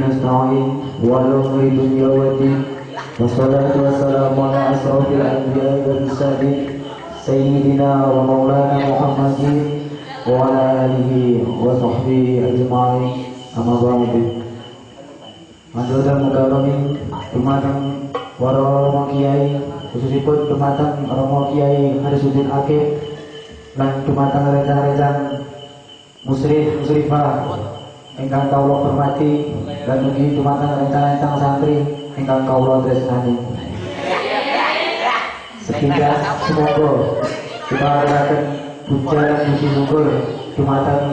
nasta'in wa ala umuri dunya wa din. Wassalatu wassalamu ala asrofil anbiya'i wal mursalin sayyidina wa maulana Muhammadin wa ala alihi wa sahbihi ajma'in. Amma ba'du. Matur mukarramin dumateng para kiai, khususipun dumateng Romo Kiai Harisuddin Akif lan dumateng rekan-rekan musyrif-musyrifah ingkang kawula hormati lan ugi dumateng rekan-rekan santri ingkang kawula tresnani. Sepindah semoga kita aturaken puja lan puji syukur dumateng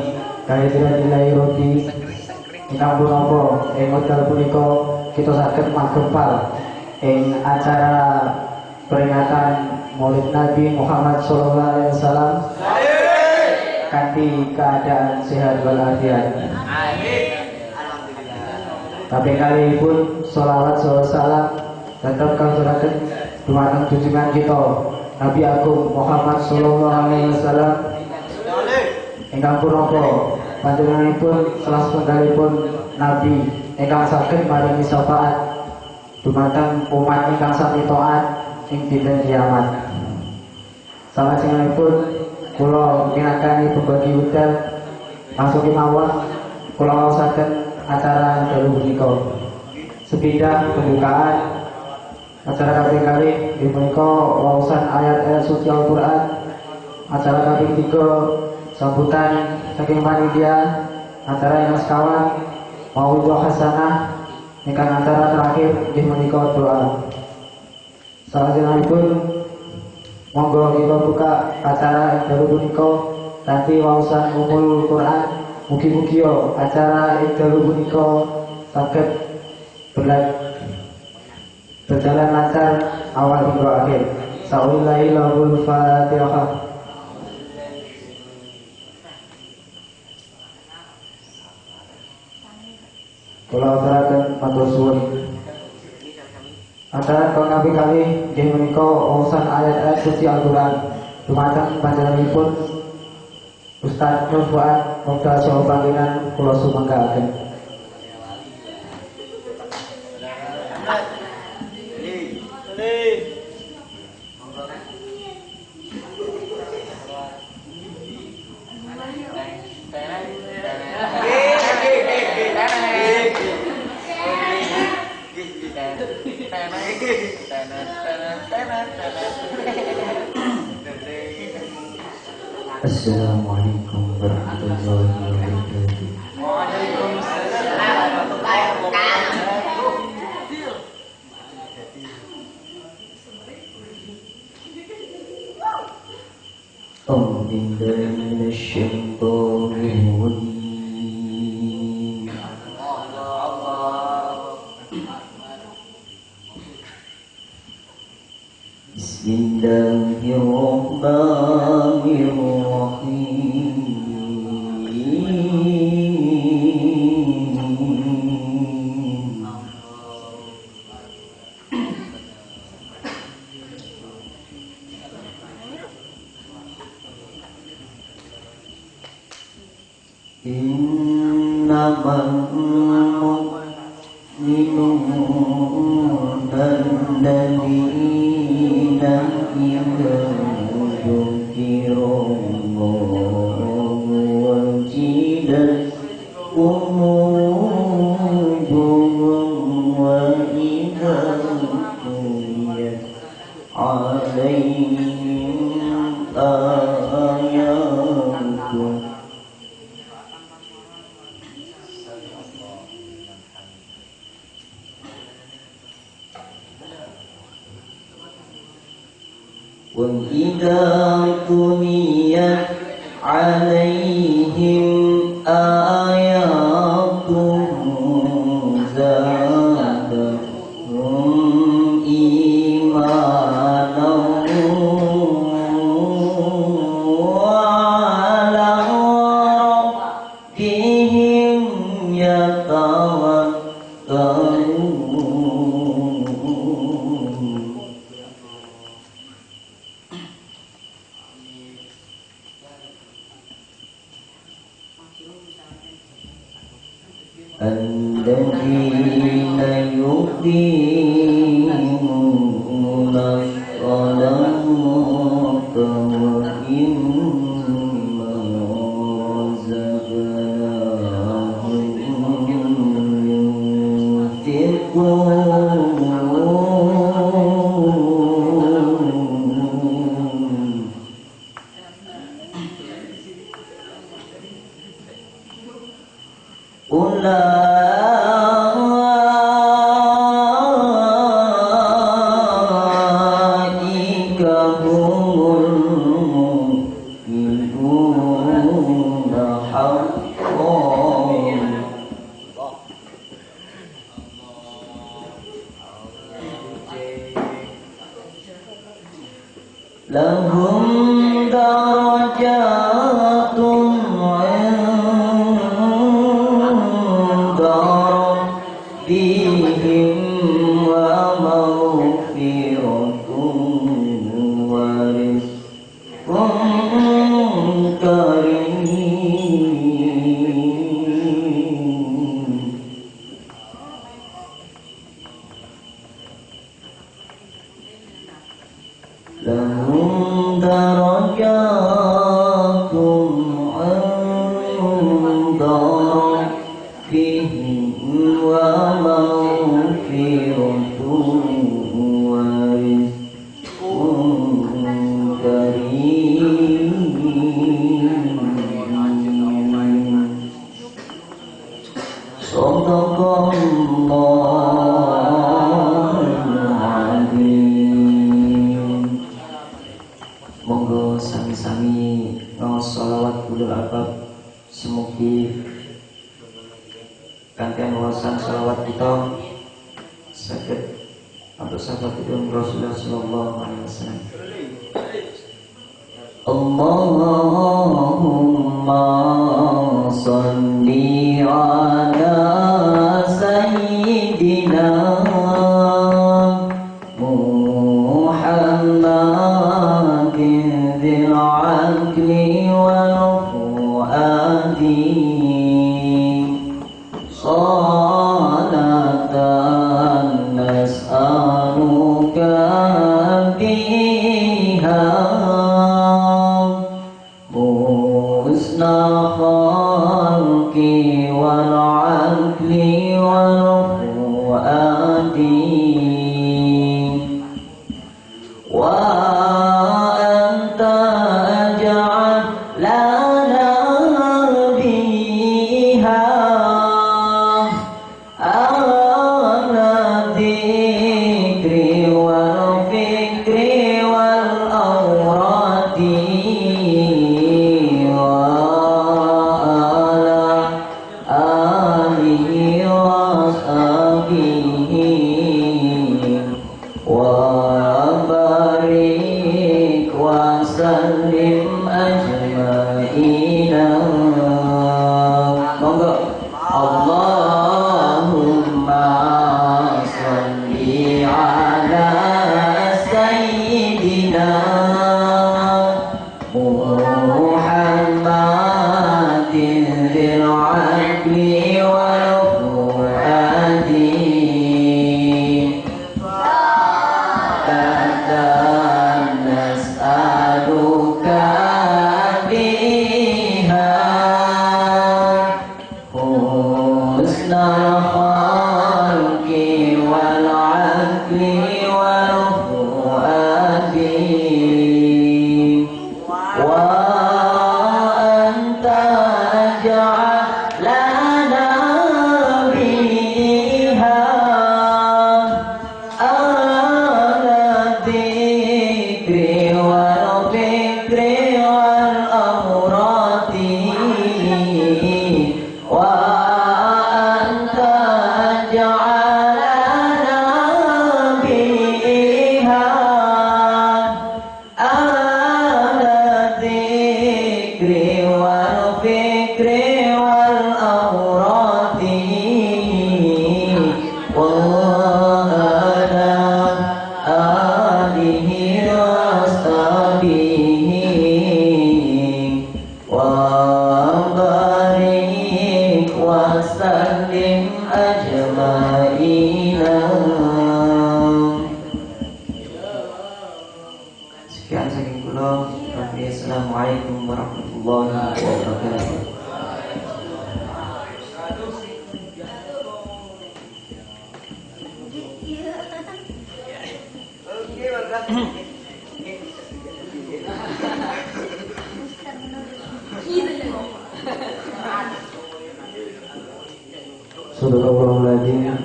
kehadiran Ilahi Rabbi ingkang punapa ing wekdal punika kita saged magempal ing acara peringatan Maulid Nabi Muhammad sallallahu alaihi wasallam kanthi keadaan sehat walafiat. Amin. Alhamdulillah. Kaping kalihipun sholawat salam tetep kawula dumateng junjungan kita Nabi Agung Muhammad sallallahu alaihi wasallam ingkang punapa panjenenganipun salah setunggalipun nabi ingkang saged maringi syafaat dumateng umat ingkang sami taat ing dinten kiamat. Salajengipun kula minangkani berbagi wekdal langsung kemawon kula waosaken acara dalu punika. Sepindah pembukaan acara kaping kalih punika waosan ayat-ayat suci Al-Qur'an. Acara kaping 3 sambutan saking panitia acara yang sekawan mauidhah hasanah ingkang acara terakhir inggih menika doa. Salajengipun monggo kita buka acara ing dalu punika kanthi waosan umul Quran. Mugi-mugi acara ing dalu punika saged berjalan lancar awal hingga akhir. Sa'ulillahi lahul Fatihah. Kula aturaken matur suwun. Acara kang kali inggih menika waosan ayat-ayat suci Al-Qur'an dumateng panjenenganipun Ustaz Nur Fuad Moga saha panggilan kula sumanggaken. Assalamualaikum warahmatullahi wabarakatuh. Waalaikumsalam warahmatullahi wabarakatuh. A'udzu billahi minasyaitonir rajim. Bismillahirrahmanirrahim. Innamal mu'minuna alladzina idza dzukirallahu wajilat qulubuhum wa idza tuliyat alaihim ayatuhu wa idza tuliyat alaihim ayatuhu zadatuhum imanan wa ala rabbihim yatawakkalun. الذين الذين يقيمون الصلاة ومما رزقناهم ينفقون أولئك هم المؤمنون حقا لهم درجات عند ربهم ومغفرة ورزق كريم لهم درجات عند ربهم ومغفرة ورزق كريم صدق الله العظيم. Monggo sami-sami ngaos sholawat bulul albab semugi kantian wawasan sholawat kita sakit untuk sahabat itu Rasulullah sallallahu alaihi wasallam. Allahumma sholli ala sayyidina Muhammadin dzil aqli wal fuadi salatan nas'aluka biha husna khalqi wal aqli wal fuadi wa anta aj'al lana biha ala dzikri wal fikri wal awradi wa ala alihi wa sahbihi wa barik wa sallim ajma'ina. Monggo Allahumma sholli ala sayyidina Muhammadin dzil aqli wal fuadi salatan nas'aluka biha husna khalqi wal aqli wal fuadi wa anta aj'al lana biha ala dzikri wal fikri wal awradi wa ala alihi wa sahbihi wa barik wa sallim ajma'ina. Monggo Allahumma sholli ala sayyidina Muhammadin dzil aqli wal fuadi ilah. Sekian saking kula. Assalamualaikum warahmatullahi wabarakatuh.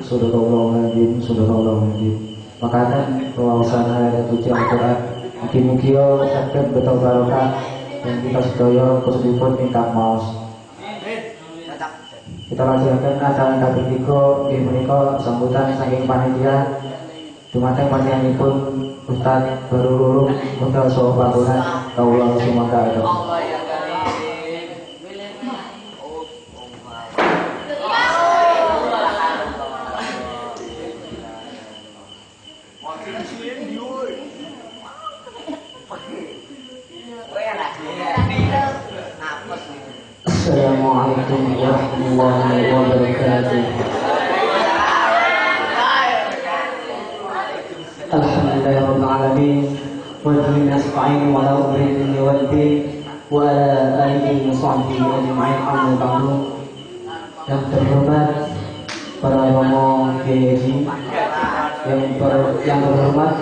Sadaqallahul Makanan wawasan ayat suci Al-Quran. Mugi-mugi saged betul barokah dan kita sedaya khususipun minta maos. Kita lanjutkan acara kabeh menika inggih menika sambutan saking panitia dumateng panjenenganipun Ustaz Baru Lulung Mutal Saha Paturan kawula sumangga ado. Assalamualaikum warahmatullahi wabarakatuh. Alhamdulillahirabbil alamin wa bihi nasta'in wa la ilaha illa wa ala alihi wa sahbihi ajma'in amma ba'du. Yang terhormat para romo GSI, yang terhormat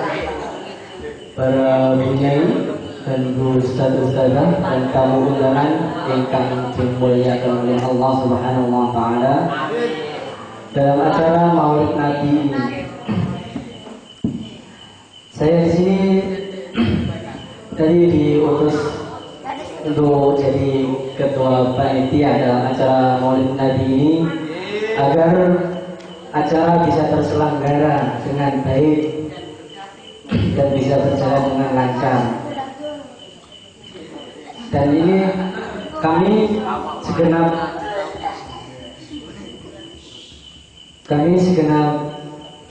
para bunyai dan Bu Ustazah dan tamu undangan ingkang dimuliakan oleh Allah Subhanahu wa taala dalam acara Maulid Nabi ini. Saya di sini tadi diutus untuk jadi ketua panitia dalam acara Maulid Nabi ini agar acara bisa terselenggara dengan baik dan bisa berjalan dengan lancar. Dan ini kami segenap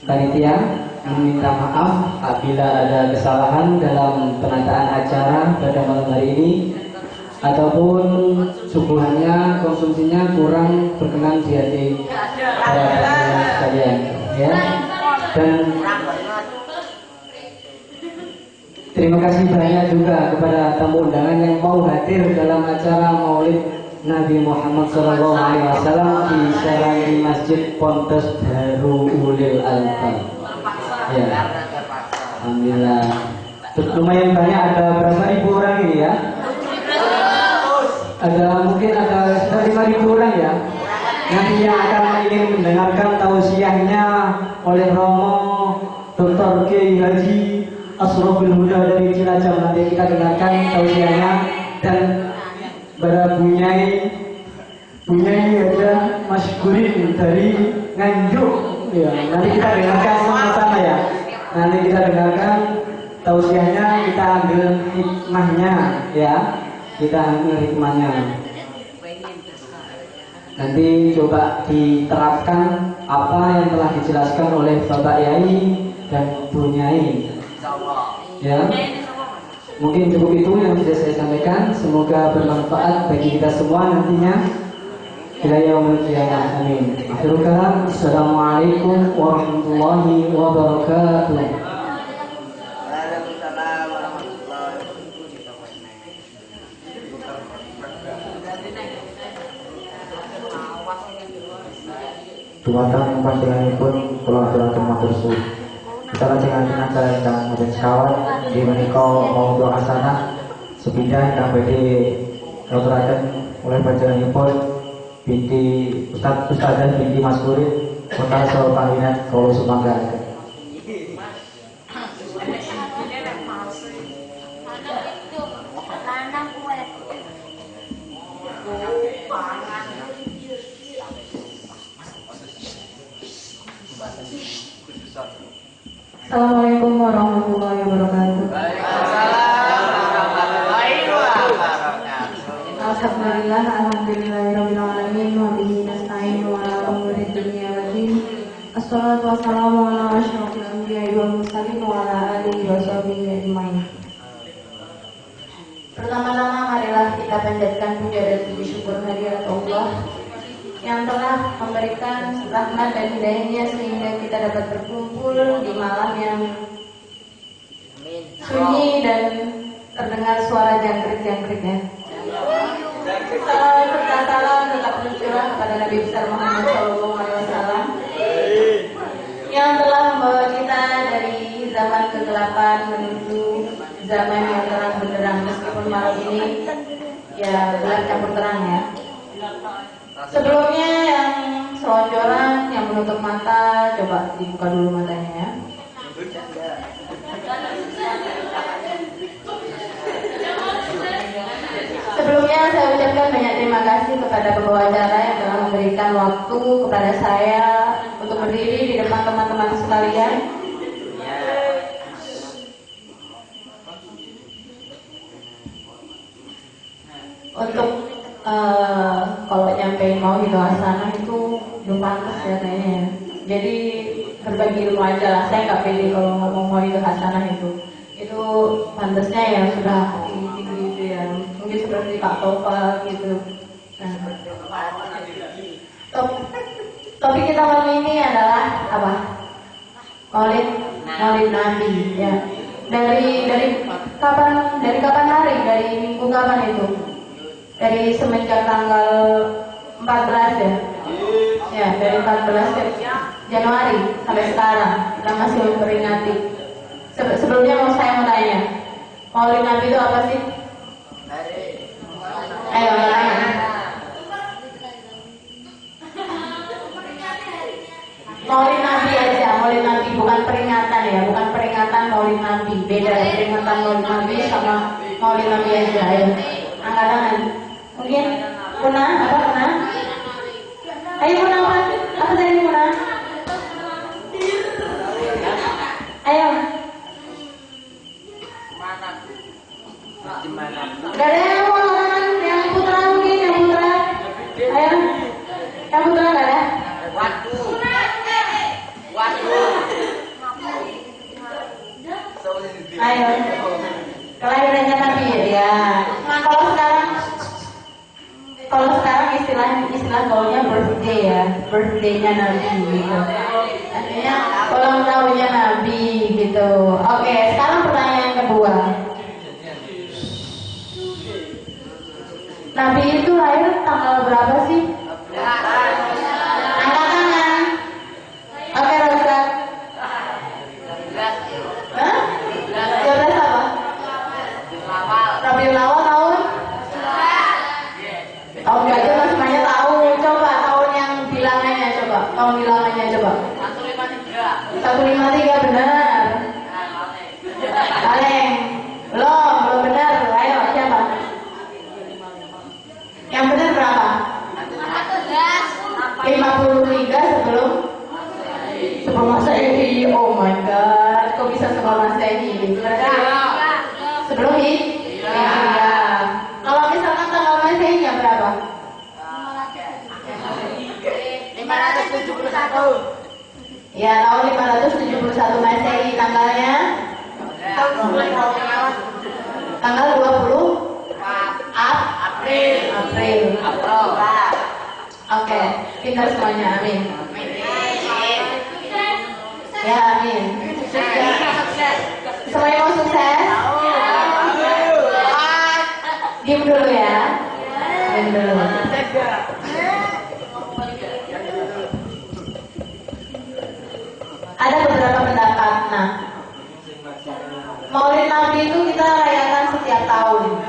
panitia meminta maaf apabila ada kesalahan dalam penataan acara pada malam hari ini ataupun suguhannya, konsumsinya kurang berkenan di hati para penonton sekalian, ya. Dan terima kasih banyak juga kepada tamu undangan yang mau hadir dalam acara Maulid Nabi Muhammad SAW di Serangi Masjid Pontes Darul Albab. Ya, alhamdulillah. Lumayan banyak, ada berapa ribu orang ini ya? Mungkin ada sekitar 5.000 orang ya. Nanti yang akan ingin mendengarkan tausiahnya oleh Romo Dr. Kiai Haji Asrofil Huda dari Cilacap, nanti kita dengarkan tausiahnya. Dan para bunyai ada Mas Gurin dari Nganjuk ya, nanti kita dengarkan sama-sama ya. Nanti kita dengarkan tausiahnya, kita ambil hikmahnya ya, kita ambil hikmahnya. Nanti coba diterapkan apa yang telah dijelaskan oleh Bapak Yai dan Bu Nyai. Ya, mungkin cukup itu yang bisa saya sampaikan. Semoga bermanfaat bagi kita semua nantinya. Ila yaumil qiyamah. Amin. Akhirul kalam. Assalamualaikum warahmatullahi wabarakatuh. Dumateng panjenenganipun kula aturaken matur suwun. Kita lajengaken acara ingkang modern sekawan di menika maudhu hasanah sepindah ingkang badhe aturaken oleh panjenenganipun binti Ustazah binti Mas Kurit Kota Solo Panggilan Kolo Sumangga. Assalamualaikum warahmatullahi wabarakatuh. Alhamdulillah, alhamdulillahirabbil alamin wa bihi nasta'in wa ala umuri dunya waddin. Assalatu wassalamu ala asyrofil anbiya'i wal mursalin wa ala alihi wa sahbihi ajmain. Pertama-tama marilah kita panjatkan puja dan puji syukur kehadirat Allah yang telah memberikan rahmat dan hidayahnya sehingga kita dapat berkumpul di malam yang sunyi dan terdengar suara jangkrik-jangkriknya. Salam serta salam tetap tercurah kepada Nabi besar Muhammad SAW yang telah membawa kita dari zaman kegelapan menuju zaman yang terang benderang, meskipun malam ini ya gelap campur terang ya. Sebelumnya yang selonjoran, yang menutup mata, coba dibuka dulu matanya ya. Sebelumnya saya ucapkan banyak terima kasih kepada pembawa acara yang telah memberikan waktu kepada saya untuk berdiri di depan teman-teman sekalian. Untuk kalau nyampein mau gitu hasanah itu belum pantas ya kayaknya. Jadi berbagi ilmu aja lah. Saya nggak pede kalau ngomong mau itu hasanah itu. Itu pantasnya yang sudah tinggi gitu ya. Mungkin seperti Pak Tova gitu. Nah, topik kita malam ini adalah apa? Maulid Nabi ya. Dari kapan hari? Dari minggu kapan itu? Dari semenjak tanggal 14 ya? Ya, dari 14 Januari sampai sekarang kita masih memperingati. Sebelumnya saya mau tanya, Maulid Nabi itu apa sih? Ayo, tanya. Maulid Nabi aja, Maulid Nabi bukan peringatan ya, bukan peringatan Maulid Nabi. Beda peringatan Maulid Nabi sama Maulid Nabi aja. Ayo, angkat tangan. Mungkin Muna, apa Muna? Ayo Muna, apa tadi Muna? Ayo. Gak ada yang mau tangan, yang putra mungkin, yang putra. Ayo, yang putra gak ada? Ayo, kelahirannya Nabi ya. Nah kalau sekarang istilah gaulnya birthday ya, birthday-nya Nabi gitu. Artinya ulang tahunnya Nabi gitu. Oke, sekarang pertanyaan kedua. Nabi itu lahir tanggal berapa sih? Angkat tangan. Oke, Rosa. Hah? 12 apa? Rabiul Awal tahun? Oh, enggak jelas semuanya tahu. Coba tahun yang bilangannya coba. Tahun bilangannya coba. 153 benar. Kaleng. Belum benar. Ayo, siapa? Yang benar berapa? 53 sebelum Masehi. Oh my god, kok bisa sebelum Masehi? Sebelum ini? Ya. Kalau misalkan tanggal Masehinya berapa? 571. Ya, tahun 571 Masehi tanggalnya? Tanggal 20 April. Oke, pintar semuanya, amin. Ya, amin. Semuanya mau sukses? Diam dulu ya. Diam dulu. Ada beberapa pendapat. Nah, Maulid Nabi itu kita rayakan setiap tahun.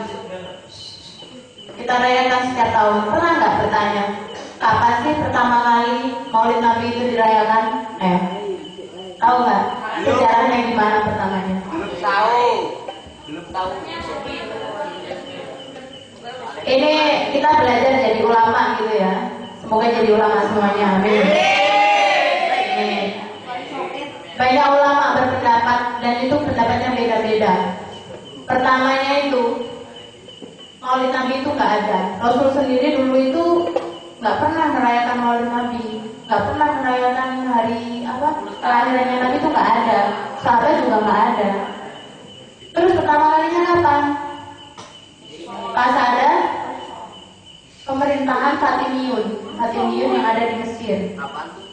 Pernah nggak bertanya, kapan sih pertama kali Maulid Nabi itu dirayakan? Tahu nggak? Sejarahnya gimana pertamanya? Belum tahu. Ini kita belajar jadi ulama gitu ya. Semoga jadi ulama semuanya. Amin. Banyak ulama berpendapat dan itu pendapatnya beda-beda. Pertamanya itu Maulid Nabi itu nggak ada. Rasul sendiri dulu itu nggak pernah merayakan Maulid Nabi, nggak pernah merayakan hari kelahirannya Nabi itu nggak ada. Sahabat juga nggak ada. Terus pertama kalinya kapan? Pas ada pemerintahan Fatimiyun yang ada di Mesir. Apaan tuh?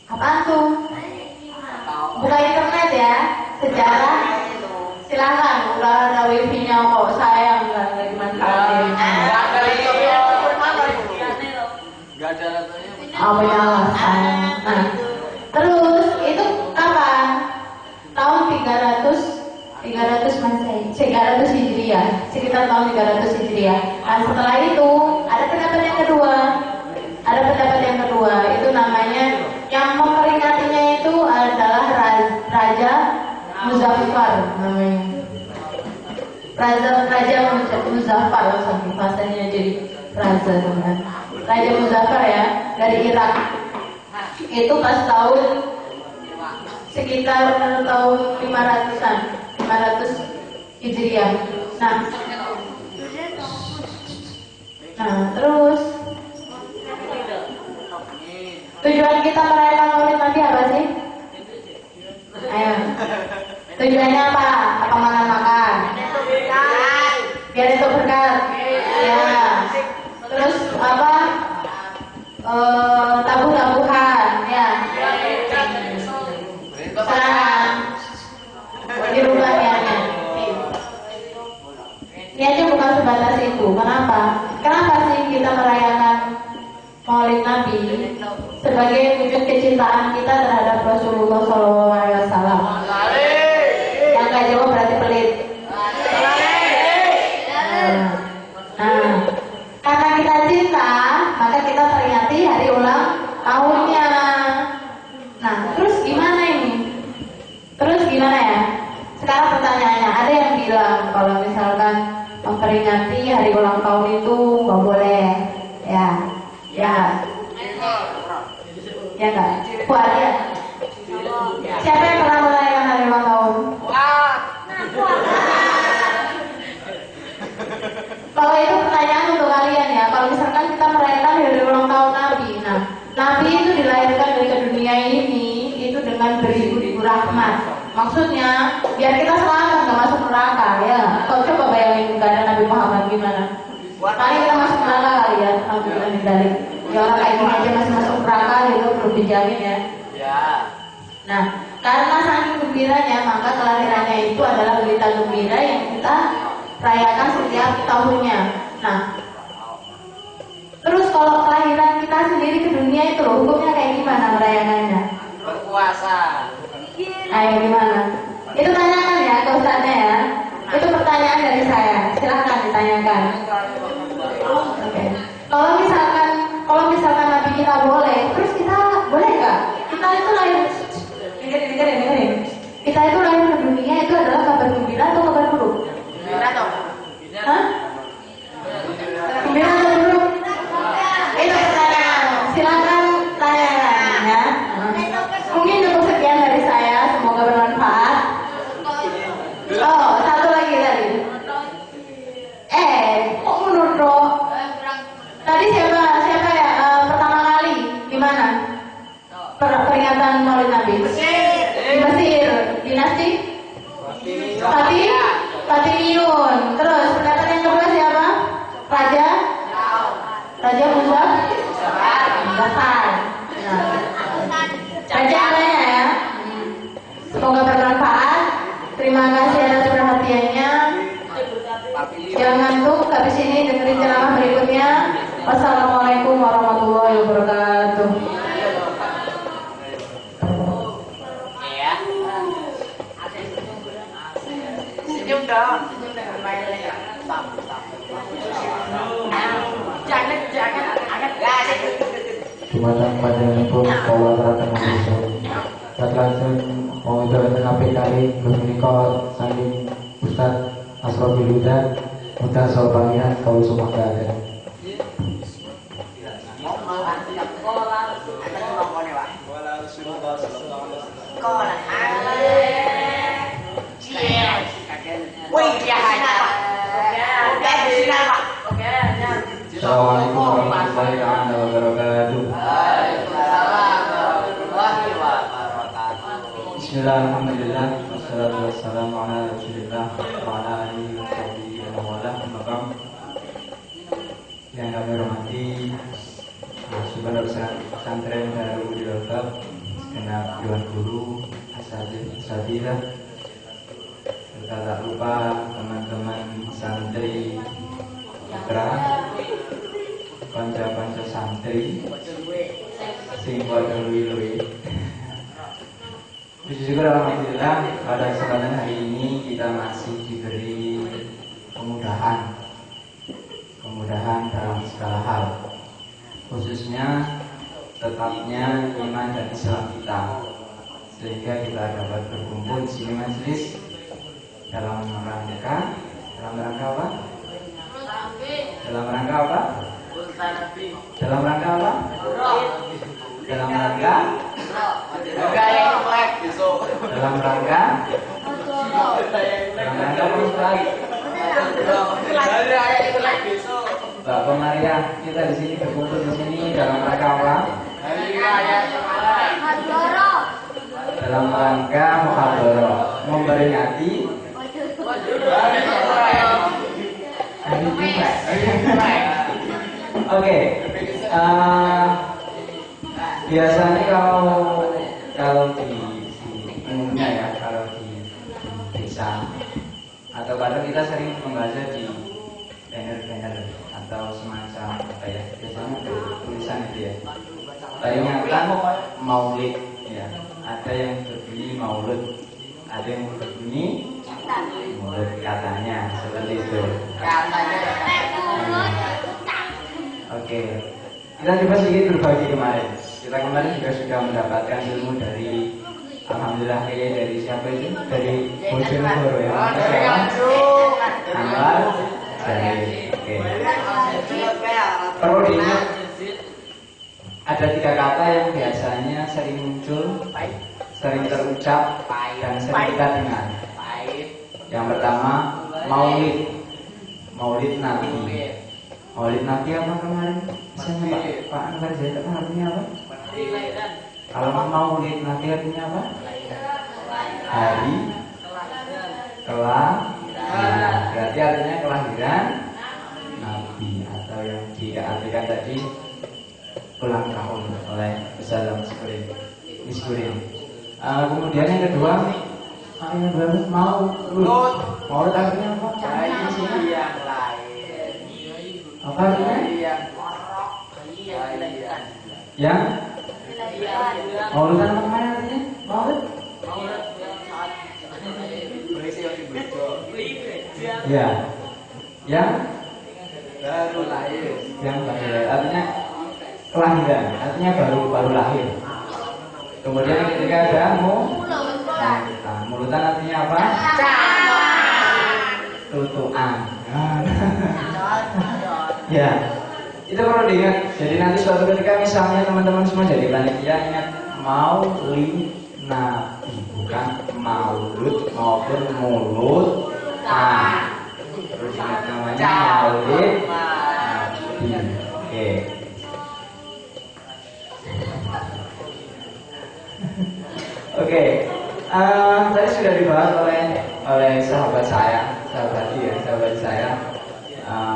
Apaan tuh? Tahu. Buka internet ya, sejarah. Silakan, udah ada wifi-nya kok, sayang nggak dimanfaatin. Gak ada itu. Gak ada rasanya. Apa yang alasan? Nah, terus itu kapan? Tahun 300 Masehi, 300 Hijriah, sekitar tahun 300 Hijriah. Nah, setelah itu ada pendapat yang kedua. Itu namanya yang memperingatinya itu adalah Raja Muzaffar namanya. Raja Muzaffar, sampai bahasanya jadi raja kan. Raja Muzaffar ya, dari Irak. Itu pas tahun sekitar tahun 500 Hijriah. Nah, terus tujuan kita merayakan Maulid Nabi apa sih? Ayo. Tujuannya apa? Apa makan-makan? Biar itu berkat. Ya. Terus apa? Tabuh-tabuhan, ya. Serangan. Dirubah niatnya. Niatnya bukan sebatas itu. Kenapa sih kita merayakan Maulid Nabi sebagai wujud kecintaan kita terhadap Rasulullah SAW? Yang gak jawab berarti pelit. Nah, karena kita cinta, maka kita peringati hari ulang tahunnya. Nah, terus gimana ini? Ya? Sekarang pertanyaannya, ada yang bilang kalau misalkan memperingati hari ulang tahun itu nggak boleh, ya nggak? Buat ya. Siapa yang pernah merayakan hari ulang tahun? Kalau itu pertanyaan untuk kalian ya. Kalau misalkan kita merayakan hari ulang tahun Nabi, nah Nabi itu dilahirkan dari ke dunia ini itu dengan beribu-ribu rahmat. Maksudnya biar kita selamat nggak masuk neraka ya. Kalau coba bayangin nggak ada Nabi Muhammad gimana? Paling kita masuk neraka kali ya. Alhamdulillah dari ya orang kayak gini aja masih masuk neraka itu belum dijamin ya. Nah, karena saking gembiranya maka kelahirannya itu adalah berita gembira yang kita rayakan setiap tahunnya. Nah, terus kalau kelahiran kita sendiri ke dunia itu loh, hukumnya kayak gimana merayakannya? Berpuasa. Ayo gimana? Itu tanyakan ya ke ustadznya ya. Itu pertanyaan dari saya. Silahkan ditanyakan. Oke. Kalau misalkan Nabi kita boleh, terus kita boleh nggak? Kita itu lahir. Dengerin. Kita itu lahir ke dunia itu adalah kabar gembira atau kabar buruk? Hah? Gembira atau buruk? Itu pertanyaan. Silakan tanyakan ya. Mungkin cukup sekian dari saya. Semoga bermanfaat. Oh, satu lagi tadi. Kok menurut tadi siapa ya pertama kali gimana? Peringatan Maulid Nabi. Di Mesir, dinasti Fatimiyun. Terus pendapat yang kedua siapa? Raja Muzaffar. Bacanya ya. Semoga bermanfaat. Terima kasih atas perhatiannya. Jangan tuh habis ini dengerin ceramah berikutnya. Wassalamualaikum warahmatullahi wabarakatuh. Senyum dong. Jangan. Dumateng panjenenganipun kula aturaken matur. Saklajeng mau midharaken apik kali punika saking Ustaz Asrofil Huda mudah sorbangian kawula sumangga. Assalamualaikum warahmatullahi wabarakatuh. Bismillahirrahmanirrahim. Wassalatu wassalamu ala Rasulillah wa ala alihi wa sahbihi wa man walah. yang kami hormati Pondok Pesantren Darul Ilbab, segenap Dewan Guru, Asatidzah, serta tak lupa teman-teman santri putra, konco-konco santri, sing padha luwi-luwi. Puji syukur alhamdulillah pada kesempatan hari ini kita masih diberi kemudahan dalam segala hal, khususnya tetapnya iman dan Islam kita, sehingga kita dapat berkumpul di sini majelis dalam rangka apa? Dalam rangka apa? Dalam rangka apa? Dalam rangka Bapak Maria, kita di sini berkumpul di sini dalam rangka apa? Dalam rangka muhadharah, memperingati Oke. Biasanya kalau di umumnya ya, kalau di desa atau kadang kita sering membaca di banner-banner atau semacam apa ya, biasanya ada tulisan itu ya, peringatan maulid ya, ada yang berbunyi maulud, ada yang berbunyi maulud, katanya seperti itu. Oke, kita coba sedikit berbagi kemarin. Kita kemarin juga sudah mendapatkan ilmu dari alhamdulillah dari siapa itu? Dari Bojonegoro ya. Anwar dari oke. Perlu diingat ada 3 kata yang biasanya sering muncul, sering terucap dan sering kita dengar. Yang pertama maulid, maulid Nabi. Maulid Nabi apa kemarin? Misalnya Pak Anwar Zaid artinya apa? Kalau maulid Nabi artinya apa? Hari kelahiran. Berarti artinya kelahiran Nabi, atau yang diartikan tadi ulang tahun oleh Salam Miskurin. Kemudian yang kedua maulid artinya apa? Apa artinya? Yang mauludan apa artinya? Maulud? Ya. Yang baru lahir. Yang baru lahir artinya kelahiran, artinya baru lahir. Kemudian ketika ada mulutan artinya apa? Tutuan. Ya, itu perlu diingat. Jadi nanti suatu ketika misalnya teman-teman semua jadi panitia, ingat maulid Nabi, bukan maulud maupun mulut. Terus ingat namanya maulid Nabi. Oke. Oke. Tadi sudah dibahas oleh sahabat saya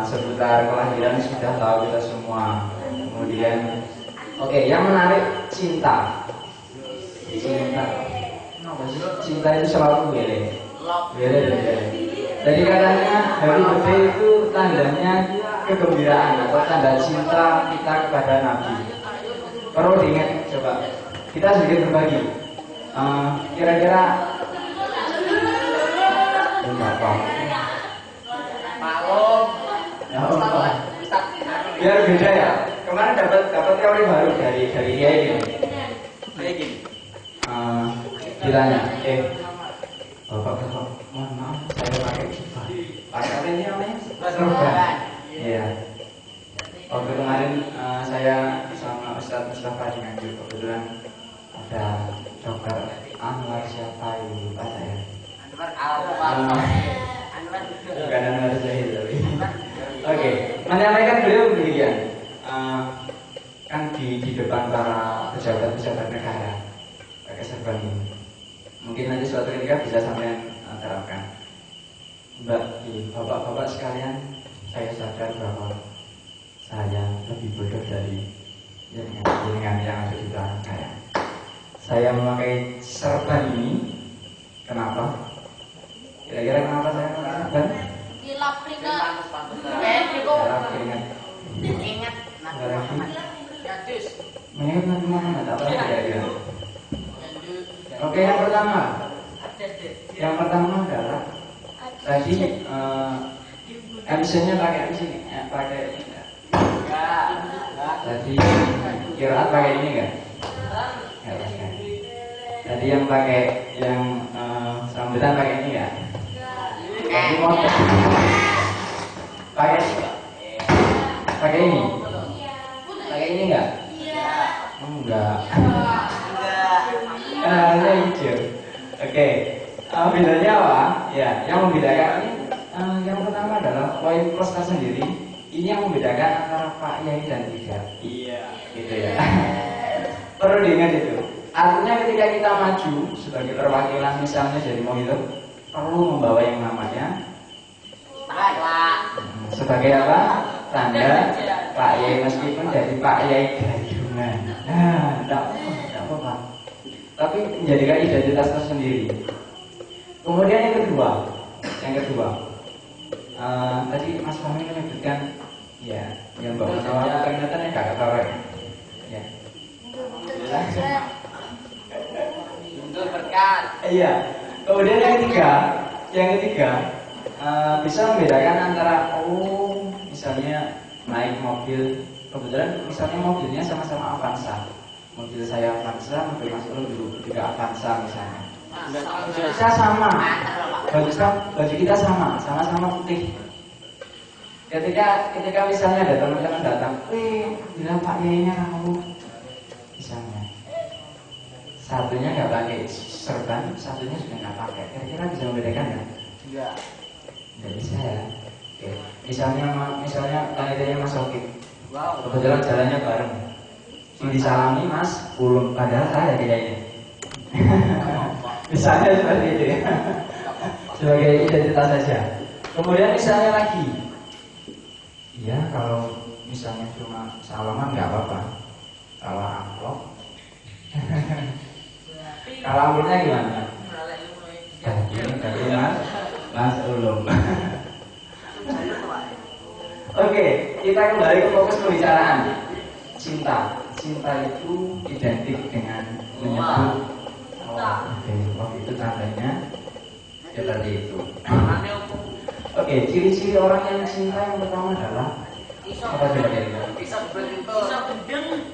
seputar kelahiran sudah tahu kita semua. Kemudian, yang menarik cinta. Cinta itu selalu beda. Jadi katanya hari birthday itu tandanya kegembiraan atau tanda cinta kita kepada Nabi. Perlu diingat, coba kita sedikit berbagi. Kira-kira berapa? Biar beda ya. Kemarin dapat teori baru dari Kiai ini. Bilangnya, bapak, mohon maaf, saya pakai ini namanya serban. Iya. Waktu kemarin saya sama Ustadz Mustafa di Nganjuk, kebetulan ada dokter Anwar siapa itu lupa saya. Bukan Anwar Zahid tapi. Oke, menyampaikan beliau demikian. Kan di depan para pejabat negara pakai serban ini. Mungkin nanti suatu ketika bisa sampai terapkan. Bapak sekalian, saya sadar bahwa saya lebih bodoh dari jenengan yang ada di belakang saya. Saya memakai serban ini, kenapa? Kira-kira kenapa saya memakai serban? Kilap keringat. Dalam keringat. Ingat Nabi Muhammad. Ya jus. Mengingat Nabi Muhammad apa kira-kira? Lanjut. Oke, yang pertama. Yang pertama adalah tadi MC-nya pakai MC nih, pakai ini enggak? Tadi kiraat pakai ini enggak? Enggak pakai. Tadi yang pakai sambutan pakai ini enggak? Tadi mau pakai ini enggak? Pakai ini? Pakai ini enggak? Enggak. Ini hijau. Oke. Bedanya apa? Ya, yang membedakan ini yang pertama adalah poin prosta sendiri. Ini yang membedakan antara Pak Yai dan tidak. Iya. Gitu ya. Perlu diingat itu. Artinya ketika kita maju sebagai perwakilan misalnya jadi monitor, perlu membawa yang namanya sebagai apa? Tanda Pak Yai, meskipun jadi Pak Yai Gadungan. Tidak apa-apa. Tapi menjadikan identitas tersendiri. Kemudian yang kedua, tadi Mas Fahmi menyebutkan, ya, yang bawa nama keringatannya kakak tahu ya. Untuk berkat. Iya. Kemudian yang ketiga, bisa membedakan antara misalnya naik mobil, kebetulan misalnya mobilnya sama-sama Avanza, mobil saya Avanza, mobil Mas Ulum juga Avanza misalnya. Kita sama, baju kita sama-sama putih. Ketika misalnya ada teman-teman datang, bilang Pak Yainya kamu, misalnya satunya nggak pakai serban, satunya sudah nggak pakai. Kira-kira bisa membedakan nggak? Enggak. Nggak bisa ya. Oke. Misalnya panitianya Mas Oki, Wow. kebetulan jalannya bareng. Disalami Mas Ulum, padahal saya kayaknya. Misalnya seperti itu ya. Sebagai identitas saja. Kemudian misalnya lagi, ya kalau misalnya cuma salaman nggak apa-apa. Kalau amplop, kalau amplopnya gimana? Dari Mas Ulum. Oke, kita kembali ke fokus pembicaraan. Cinta itu identik dengan menyebut. Oke, itu tandanya seperti itu. Oke, ciri-ciri orang yang cinta yang pertama adalah apa kira-kira? Bisa bentuk. Bisa gendeng.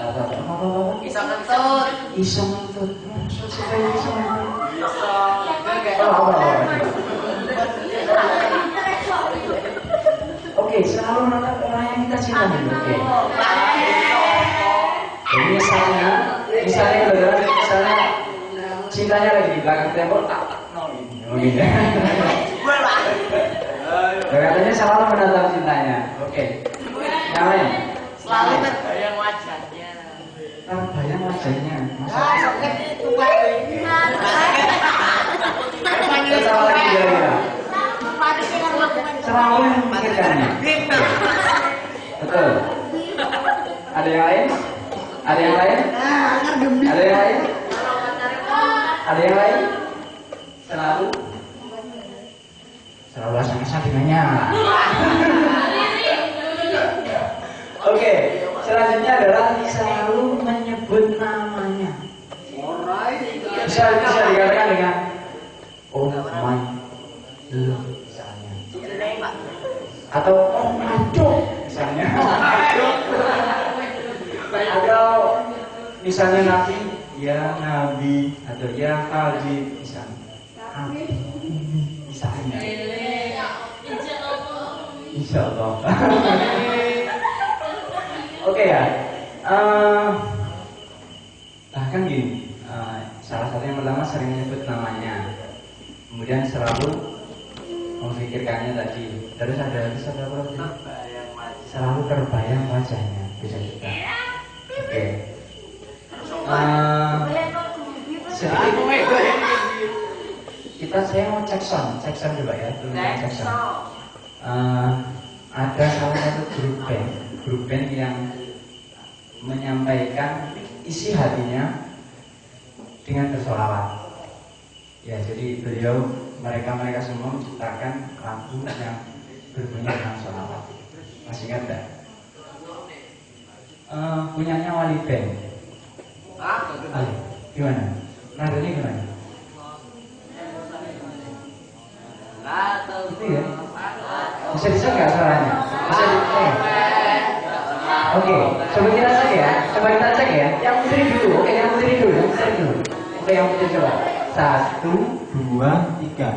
Apa? Bisa kentut. Iso ngentut. Maksud saya iso ngentut. Bisa. Oke, selalu menatap orang yang kita cinta dulu. Oke. Jadi misalnya cintanya lagi di belakang tembok, tak ini. Katanya selalu menatap cintanya. Oke. Yang lain. Selalu terbayang wajahnya. Terbayang wajahnya. Itu Pak. Ketawa lagi kira-kira. Selalu memikirkannya. Betul. Ada yang lain? Ada yang lain? Ada yang lain? Ada yang lain? Selalu asal-asal dimana? Oke, selanjutnya adalah selalu menyebut namanya. Bisa dikatakan dengan oh my love misalnya, atau oh my dog misalnya, atau misalnya Nabi, ya Nabi, atau ya Habib misalnya. Misalnya. Insya Allah. Oke ya. Bahkan gini, salah satu yang pertama sering menyebut namanya, kemudian selalu memikirkannya tadi. Terus ada apa lagi? Selalu terbayang wajahnya, bisa juga. Oke. Sedikit. Saya mau cek sound coba ya, cek sound. ada salah satu grup band yang menyampaikan isi hatinya dengan bersolawat. Ya, jadi mereka semua menciptakan lagu yang berbunyi dengan solawat. Masih ingat nggak? Punyanya Wali Band. Gimana? Nadanya gimana? Itu ya? Bisa nggak suaranya? Bisa Oke, coba kita cek ya. Yang putri dulu. Oke, yang putri dulu. Oke, yang putri coba. 1, 2, 3.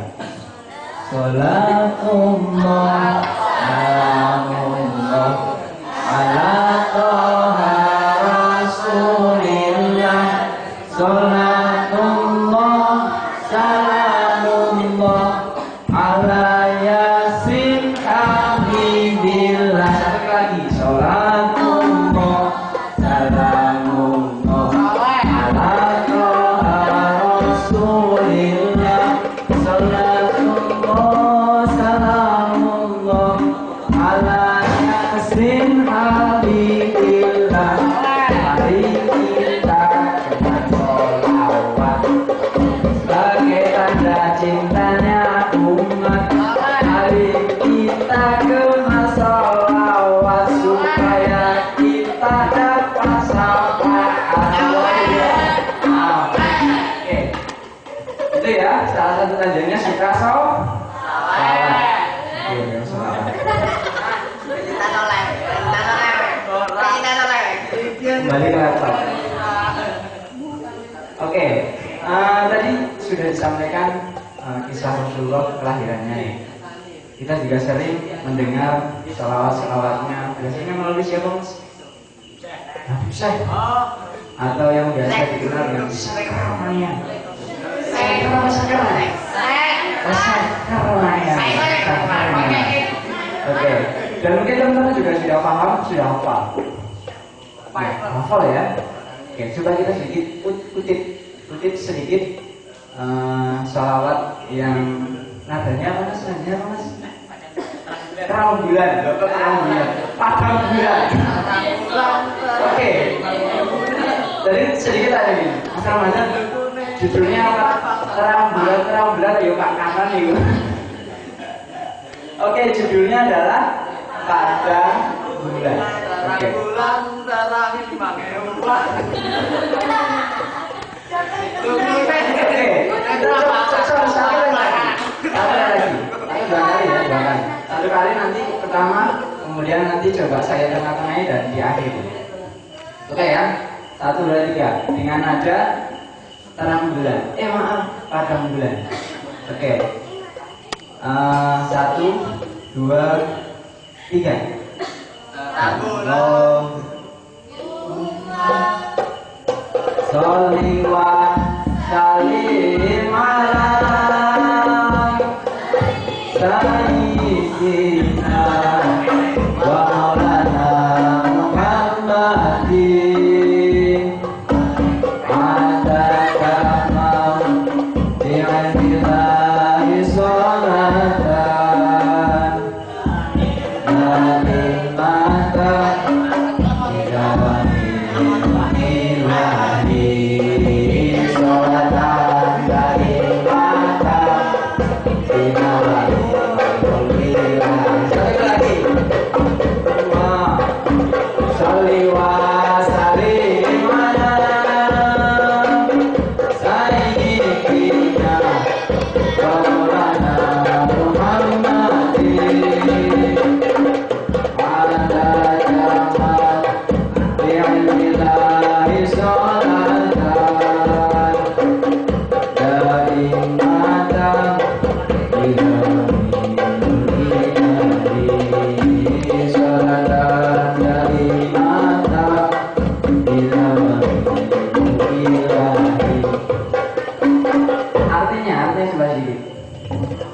Salatullah salamullah ala toha rasulillah. Salatullah salamullah ala yasin habibillah. Satu lagi. Salatullah salamullah ala toha rasulillah. Salatullah salamullah ala yasin habibillah. Mari kita dengan sholawat sebagai tanda cintanya umat. Mari kita kenal sholawat supaya kita dapat syafaat. Oke, itu ya salah satu tandanya suka sholawat. Kembali ke laptop. Oke, tadi sudah disampaikan kisah Rasulullah kelahirannya nih. Kita juga sering mendengar salawat-salawatnya. Biasanya melalui siapa, Mas? Nabi Syekh. Atau yang biasa dikenal dengan Sakarmaya. Oke, dan mungkin teman-teman juga sudah paham, sudah hafal. Hafal ya. Oke, coba kita sedikit kutip sedikit salawat yang nadanya apa mas? Terang bulan, padang bulan. Oke, jadi sedikit aja nih. Asal mana? Judulnya apa? Terang bulan, yuk Pak Kanan nih. Oke, judulnya adalah padang bulan. Oke. Satu kali nanti pertama, kemudian nanti coba saya tengah-tengahi dan di akhir. Oke ya, 1, 2, 3 dengan nada terang bulan. Padang bulan. Oke. 1, 2, 3. Sholli wa sallim ala sayyidina wa maulana Muhammadin adada mau bi'anillahi sholatan nalimatan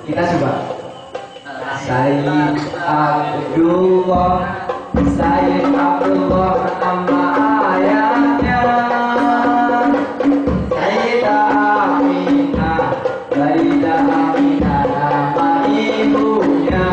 kita coba. Sayyid Abdullah nama ayahnya, Sayyidah Aminah nama ibunya.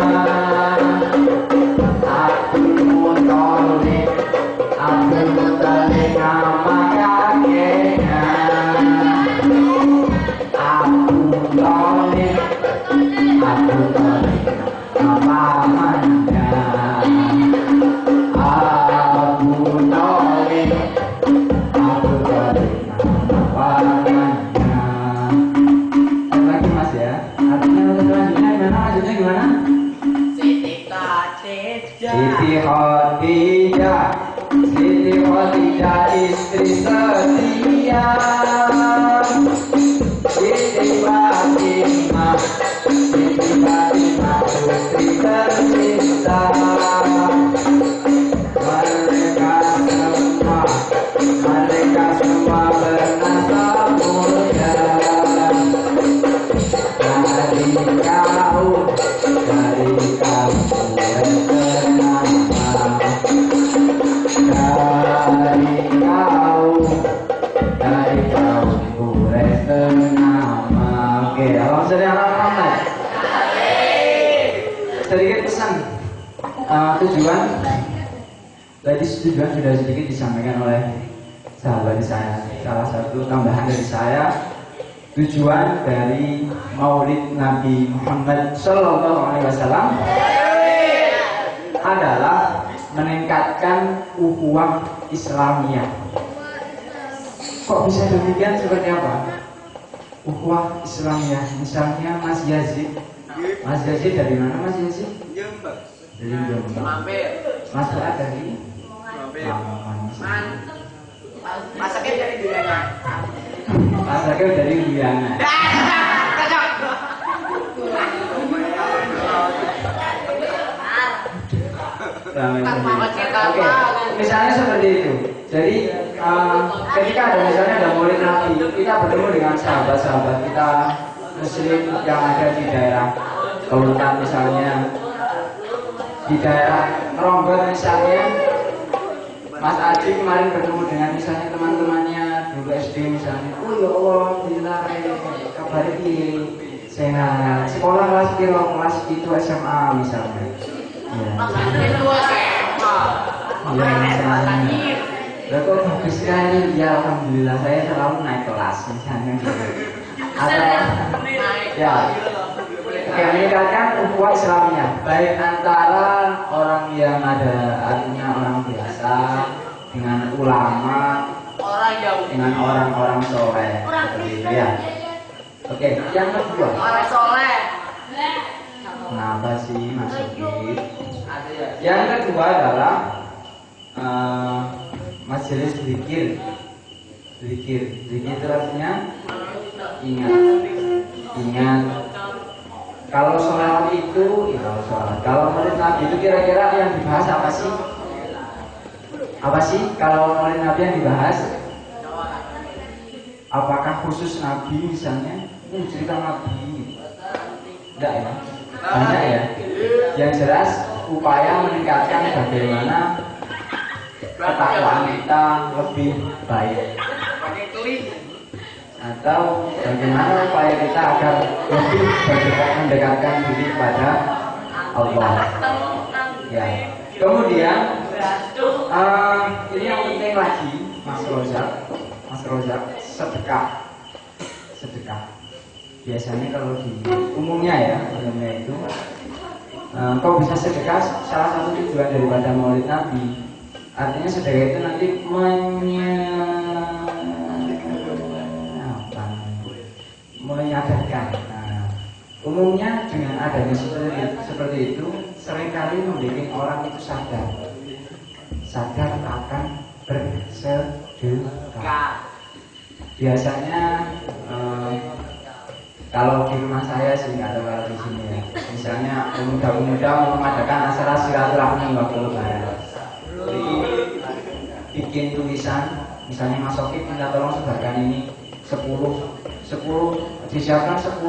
tujuan tadi tujuan sudah sedikit disampaikan oleh sahabat saya. Salah satu tambahan dari saya, tujuan dari Maulid Nabi Muhammad SAW adalah meningkatkan ukhuwah Islamiyah. Kok bisa demikian? Seperti apa? Ukhuwah Islamiyah. Misalnya Mas Yazid. Mas Yazid dari mana Mas Yazid? Dari Jombang. Mampir. Mas Fuad dari Mampir. Masaknya dari Guyana. Mas Akil dari Guyana. Oke, misalnya seperti itu. Jadi ketika ada Maulid Nabi, kita bertemu dengan sahabat-sahabat kita Muslim yang ada di daerah Kelutan misalnya, di daerah Ronggon misalnya. Mas Aji kemarin bertemu dengan misalnya teman-temannya dulu SD misalnya. Oh ya Allah, alhamdulillah, kabar ini sehat. Sekolah kelas kilo, kelas itu SMA misalnya. Ya. Ya, misalnya. Lah kok bagus sekali, ya alhamdulillah saya selalu naik kelas misalnya gitu. Atau ya, meningkatkan ukhuwah Islamiyah baik antara orang yang ada artinya orang biasa dengan ulama, dengan orang-orang soleh seperti itu ya. Oke, yang kedua. Orang soleh. Kenapa sih Mas Uki? Yang kedua adalah majelis zikir. Zikir itu artinya ingat. Kalau sholat itu, ya sholat. Kalau Maulid Nabi itu kira-kira yang dibahas apa sih? Apa sih kalau Maulid Nabi yang dibahas? Apakah khusus Nabi misalnya? Cerita Nabi? Enggak ya? Banyak ya? Yang jelas upaya meningkatkan bagaimana ketakwaan kita lebih baik, atau bagaimana upaya kita agar lebih mendekatkan diri kepada Allah. Ya. Kemudian ini yang penting lagi, Mas Rozak, sedekah. Biasanya kalau di umumnya itu, kau bisa sedekah. Salah satu tujuan daripada Maulid Nabi, artinya sedekah itu nanti menyadarkan. Nah, umumnya dengan adanya seperti itu seringkali membuat orang itu sadar akan bersedekah. Biasanya kalau di rumah saya sih nggak ada kalau di sini ya. Misalnya pemuda-pemuda mau mengadakan acara silaturahmi waktu lebaran, jadi bikin tulisan, misalnya Mas Sofi minta tolong sebarkan ini 10 disiapkan 10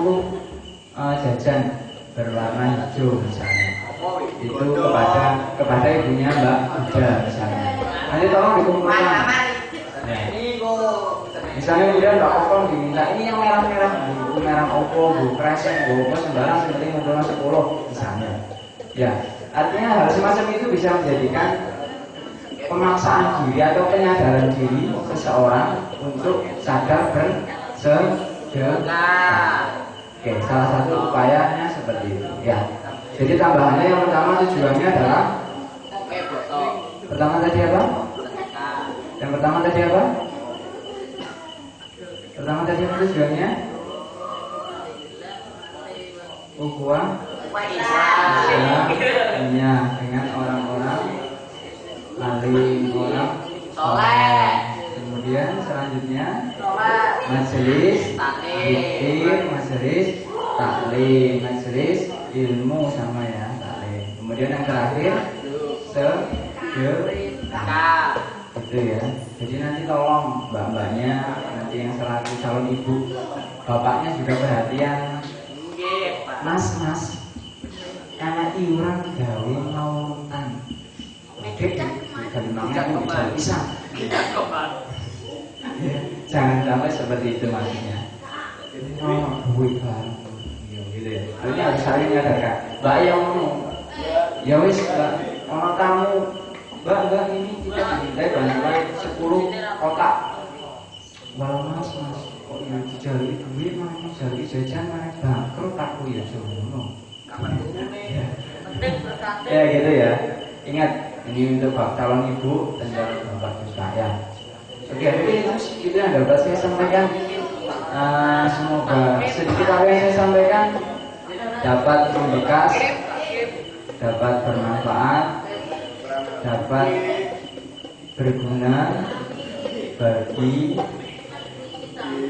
jajan berwarna hijau misalnya. Itu kepada ibunya Mbak Buda misalnya. Nanti tolong dikumpulkan. Nah, misalnya kemudian Mbak Opong diminta ini yang merah-merah, bu merah Oppo, bu kresek, bu apa sembarang seperti ngumpulkan 10 misalnya. Ya, artinya hal semacam itu bisa menjadikan pemaksaan diri atau penyadaran diri seseorang untuk sadar bersedekah. Oke, salah satu upayanya seperti itu. Ya. Jadi tambahannya yang pertama tujuannya adalah pertama tadi apa? Yang pertama tadi apa? Pertama tadi apa tujuannya? Ukhuwah Islamiyah dengan orang-orang alim, orang soleh. Kemudian selanjutnya majelis zikir, majelis taklim, majelis ilmu sama ya taklim. Kemudian yang terakhir sedekah. Gitu ya. Jadi nanti tolong mbak-mbaknya, nanti yang selaku calon ibu, bapaknya juga perhatian. Mas, anak iuran gawe mautan. Oke, gampangnya aku bisa. Jangan sampai seperti itu maksudnya. Oh, duit banget. Gitu ya. Ini harus saling menyadarkan. Mbak yang ngomong, ya wis, Mbak, sama tamu, mbak ini kita dimintai bantuan 10 kotak. Wah mas, kok yang dijali duit mah dijali jajan mah bangkrut aku ya jono. Ya gitu ya. Ingat ini untuk calon ibu dan calon bapak sekalian. Oke, jadi itu yang dapat saya sampaikan. Semoga sedikit apa yang saya sampaikan dapat membekas, dapat bermanfaat, dapat berguna bagi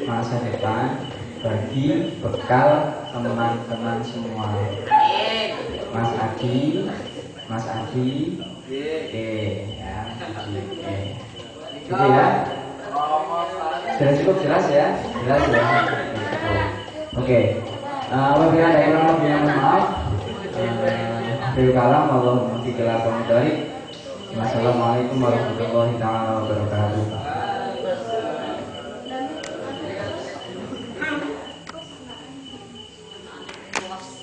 masa depan, bagi bekal teman-teman semua. Mas Adi, ya, gitu ya. Sudah cukup jelas ya, Oke. Apabila ada yang mohon maaf. Akhirul kalam, Allahumma fi kalam. Wassalamualaikum warahmatullahi wabarakatuh.